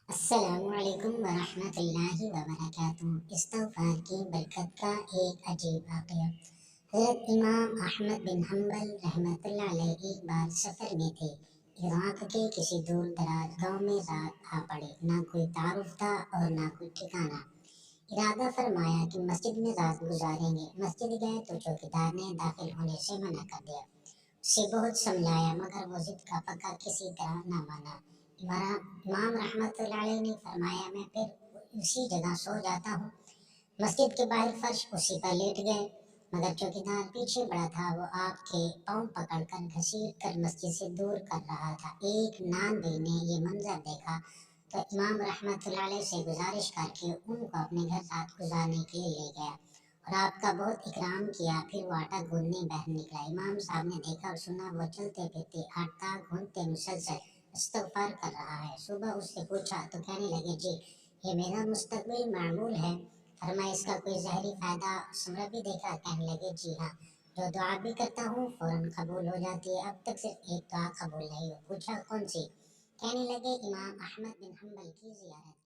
السلام علیکم ورحمۃ اللہ وبرکاتہ۔ استغفار کی برکت کا ایک عجیب واقعہ۔ حضرت امام احمد بن حنبل رحمۃ اللہ علیہ ایک بار سفر میں تھے۔ عراق کے کسی دور دراز گاؤں میں رات آ پڑے۔ نہ کوئی تعارف تھا اور نہ کوئی ٹھکانہ۔ ارادہ فرمایا کہ مسجد میں رات گزاریں گے۔ مسجد گئے تو چوکیدار نے داخل ہونے سے منع کر دیا۔ اسے بہت سمجھایا مگر وہ ضد کا پکا کسی طرح نہ مانا۔ امام رحمت اللہ علیہ نے فرمایا میں پھر اسی جگہ سو جاتا ہوں۔ مسجد کے باہر فرش اسی پر لیٹ گئے مگر چوکیدار پیچھے بڑا تھا۔ وہ آپ کے پاؤں پکڑ کر گھسیٹ کر مسجد سے دور کر رہا تھا۔ ایک ناندری نے یہ منظر دیکھا تو امام رحمت اللہ علیہ سے گزارش کر کے ان کو اپنے گھر رات گزارنے کے لیے لے گیا اور آپ کا بہت اکرام کیا۔ پھر وہ آٹا گوندنے باہر نکلا۔ امام صاحب نے دیکھا اور سنا وہ چلتے پھرتے آٹا گوندتے مسلسل استغفار کر رہا ہے۔ صبح اس سے پوچھا تو کہنے لگے جی یہ میرا مستقبل معمول ہے۔ فرمایا اس کا کوئی ظاہری فائدہ ثمرہ بھی دیکھا؟ کہنے لگے جی ہاں، جو دعا بھی کرتا ہوں فوراً قبول ہو جاتی ہے۔ اب تک صرف ایک دعا قبول نہیں ہو۔ پوچھا کون سی؟ کہنے لگے امام احمد بن حنبل کی زیارت۔